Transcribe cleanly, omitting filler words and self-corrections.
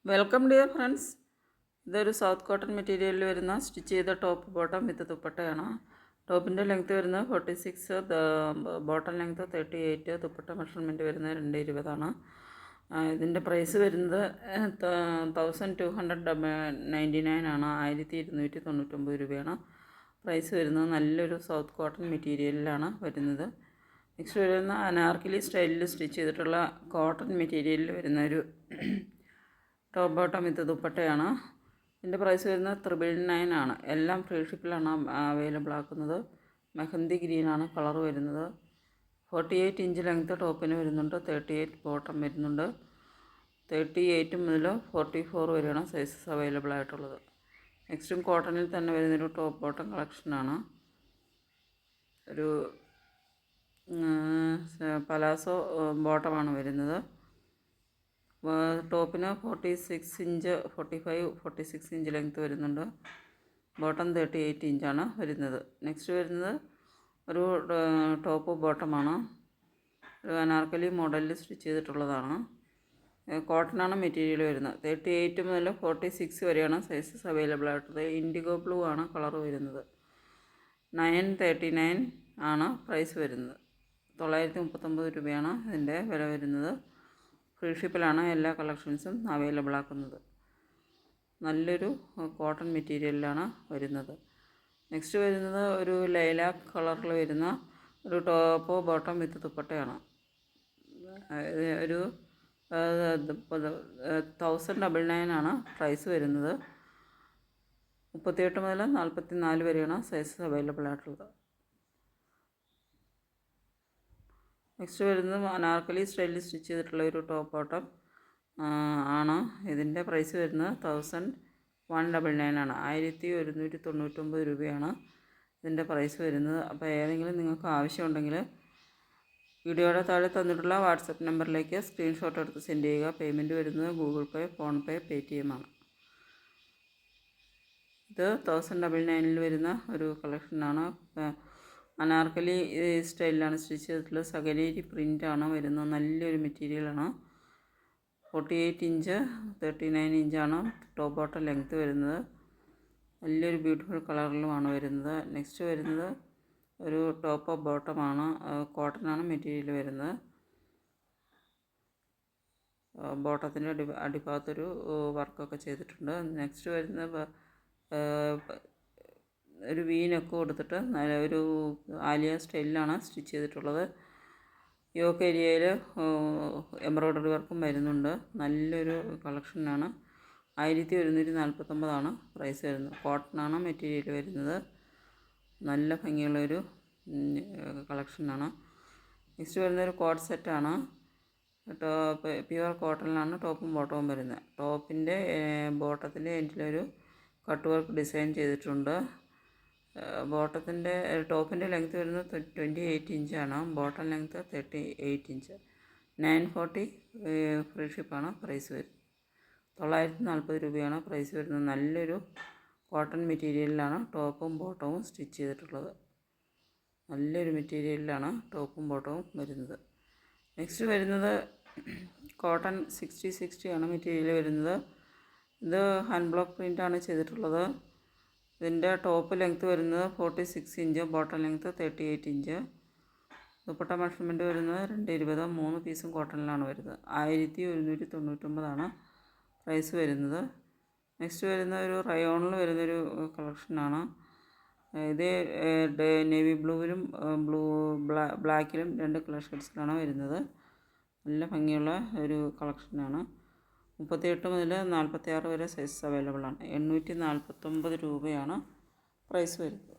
Welcome dear friends. ഇതൊരു south cotton മെറ്റീരിയലിൽ വരുന്ന സ്റ്റിച്ച് ചെയ്ത ടോപ്പ് ബോട്ടം വിത്ത് ദുപ്പട്ടയാണ്. ടോപ്പിൻ്റെ ലെങ്ത്ത് വരുന്നത് 46, ബോട്ടം ലെങ്ത്ത് 38, ദുപ്പട്ട മെഷർമെൻറ്റ് വരുന്നത് 220 ഇതിൻ്റെ പ്രൈസ് വരുന്നത് 1299 ആണ്. 1299 രൂപയാണ് പ്രൈസ് വരുന്നത്. നല്ലൊരു സൗത്ത് കോട്ടൺ മെറ്റീരിയലിലാണ് വരുന്നത്. നെക്സ്റ്റ് വരുന്ന അനാർക്കലി സ്റ്റൈലിൽ സ്റ്റിച്ച് ചെയ്തിട്ടുള്ള കോട്ടൺ മെറ്റീരിയലിൽ വരുന്ന ഒരു ടോപ്പ് ബോട്ടം വിത്ത് ദുപ്പട്ടയാണ്. ഇതിൻ്റെ പ്രൈസ് വരുന്നത് 999 ആണ്. എല്ലാം ഫ്രീ ഷിപ്പിലാണ് അവൈലബിൾ ആക്കുന്നത്. മെഹന്തി ഗ്രീനാണ് കളർ വരുന്നത്. 48 ഇഞ്ച് ലെങ്ത്ത് ടോപ്പിന് വരുന്നുണ്ട്. 38 ബോട്ടം വരുന്നുണ്ട്. 38 മുതൽ 44 വരെയാണ് സൈസസ് അവൈലബിൾ ആയിട്ടുള്ളത്. നെക്സ്റ്റും കോട്ടണിൽ തന്നെ വരുന്നൊരു ടോപ്പ് ബോട്ടം കളക്ഷനാണ്. ഒരു പലാസോ ബോട്ടമാണ് വരുന്നത്. ടോപ്പിന് 46 ഇഞ്ച് 46 ഇഞ്ച് ലെങ്ത്ത് വരുന്നുണ്ട്. ബോട്ടം 38 ഇഞ്ചാണ് വരുന്നത്. നെക്സ്റ്റ് വരുന്നത് ഒരു ടോപ്പ് ബോട്ടമാണ്. ഒരു അനാർക്കലി മോഡലിൽ സ്റ്റിച്ച് ചെയ്തിട്ടുള്ളതാണ്. കോട്ടനാണ് മെറ്റീരിയൽ വരുന്നത്. 38 മുതൽ 46 വരെയാണ് സൈസസ് അവൈലബിൾ ആയിട്ടുള്ളത്. ഇൻഡിഗോ ബ്ലൂ ആണ് കളർ വരുന്നത്. 939 ആണ് പ്രൈസ് വരുന്നത്. 939 രൂപയാണ് ഇതിൻ്റെ വില വരുന്നത്. ഫ്രീ ഷിപ്പിലാണ് എല്ലാ കളക്ഷൻസും അവൈലബിൾ ആക്കുന്നത്. നല്ലൊരു കോട്ടൺ മെറ്റീരിയലിലാണ് വരുന്നത്. നെക്സ്റ്റ് വരുന്നത് ഒരു ലൈലാക്ക് കളറിൽ വരുന്ന ഒരു ടോപ്പ് ബോട്ടം വിത്ത് ദുപ്പട്ടയാണ്. ഒരു 1099 ആണ് പ്രൈസ് വരുന്നത്. 38 മുതൽ 44 വരെയാണ് സൈസസ് അവൈലബിൾ ആയിട്ടുള്ളത്. നെക്സ്റ്റ് വരുന്നത് അനാർക്കലി സ്റ്റൈലിൽ സ്റ്റിച്ച് ചെയ്തിട്ടുള്ള ഒരു ടോപ്പ് ബോട്ടം ആണ്. ഇതിൻ്റെ പ്രൈസ് വരുന്നത് 1199 ആണ്. 1199 രൂപയാണ് ഇതിൻ്റെ പ്രൈസ് വരുന്നത്. അപ്പോൾ ഏതെങ്കിലും നിങ്ങൾക്ക് ആവശ്യമുണ്ടെങ്കിൽ വീഡിയോയുടെ താഴെ തന്നിട്ടുള്ള വാട്സപ്പ് നമ്പറിലേക്ക് സ്ക്രീൻഷോട്ട് എടുത്ത് സെൻഡ് ചെയ്യുക. പേയ്മെൻറ്റ് വരുന്നത് ഗൂഗിൾ പേ, ഫോൺപേ, പേടിഎം ആണ്. ഇത് 1099 വരുന്ന ഒരു കളക്ഷനാണ്. അനാർക്കലി സ്റ്റൈലിലാണ് സ്റ്റിച്ച് ചെയ്തിട്ടുള്ളത്. സകലേരി പ്രിൻ്റാണ് വരുന്നത്. നല്ലൊരു മെറ്റീരിയലാണ്. 48 ഇഞ്ച് 39 ഇഞ്ചാണ് ടോപ്പ് ബോട്ടം ലെങ്ത്ത് വരുന്നത്. നല്ലൊരു ബ്യൂട്ടിഫുൾ കളറിലുമാണ് വരുന്നത്. നെക്സ്റ്റ് വരുന്നത് ഒരു ടോപ്പ് ഓഫ് ബോട്ടമാണ്. കോട്ടനാണ് മെറ്റീരിയൽ വരുന്നത്. ബോട്ടത്തിൻ്റെ അടിഭാഗത്തൊരു വർക്കൊക്കെ ചെയ്തിട്ടുണ്ട്. നെക്സ്റ്റ് വരുന്നത് ഒരു വീനൊക്കെ കൊടുത്തിട്ട് നല്ല ഒരു ആലിയ സ്റ്റൈലിലാണ് സ്റ്റിച്ച് ചെയ്തിട്ടുള്ളത്. യോക്ക് ഏരിയയിൽ എംബ്രോയ്ഡറി വർക്കും വരുന്നുണ്ട്. നല്ലൊരു കളക്ഷനാണ്. 1149 ആണ് പ്രൈസ് വരുന്നത്. കോട്ടനാണ് മെറ്റീരിയൽ വരുന്നത്. നല്ല ഭംഗിയുള്ളൊരു കളക്ഷനാണ്. നെക്സ്റ്റ് വരുന്നൊരു കോട്ട് സെറ്റാണ്. പ്യുവർ കോട്ടണിലാണ് ടോപ്പും ബോട്ടവും വരുന്നത്. ടോപ്പിൻ്റെ ബോട്ടത്തിൻ്റെ എൻഡിലൊരു കട്ട് വർക്ക് ഡിസൈൻ ചെയ്തിട്ടുണ്ട്. ടോപ്പിൻ്റെ ലെങ്ത്ത് വരുന്നത് 28 ഇഞ്ചാണ്. Bottom length 38 inch. 940 ഫ്രീ ഷിപ്പാണ് പ്രൈസ് വരുന്നത്. 940 രൂപയാണ് പ്രൈസ് വരുന്നത്. നല്ലൊരു കോട്ടൺ മെറ്റീരിയലിലാണ് ടോപ്പും ബോട്ടവും സ്റ്റിച്ച് ചെയ്തിട്ടുള്ളത്. നല്ലൊരു മെറ്റീരിയലിലാണ് ടോപ്പും ബോട്ടവും വരുന്നത്. നെക്സ്റ്റ് വരുന്നത് കോട്ടൺ 60 ആണ് മെറ്റീരിയൽ വരുന്നത്. ഇത് ഹാൻഡ് ബ്ലോക്ക് പ്രിൻ്റാണ് ചെയ്തിട്ടുള്ളത്. ഇതിൻ്റെ ടോപ്പ് ലെങ്ത്ത് വരുന്നത് 46 inch, bottom length 38 inch. Dupatta measurement വരുന്നത് 220. 3 പീസും കോട്ടണിലാണ് വരുന്നത്. 1199 ആണ് പ്രൈസ് വരുന്നത്. നെക്സ്റ്റ് വരുന്ന ഒരു റയോണിൽ വരുന്നൊരു കളക്ഷനാണ്. ഇത് നേവി ബ്ലൂവിലും ബ്ലാക്കിലും 2 കളർ ഷെയ്ഡ്സിലാണ് വരുന്നത്. നല്ല ഭംഗിയുള്ള ഒരു കളക്ഷനാണ്. 38 മുതൽ 46 വരെ സൈസ് അവൈലബിൾ ആണ്. 849 രൂപയാണ് പ്രൈസ് വരുന്നത്.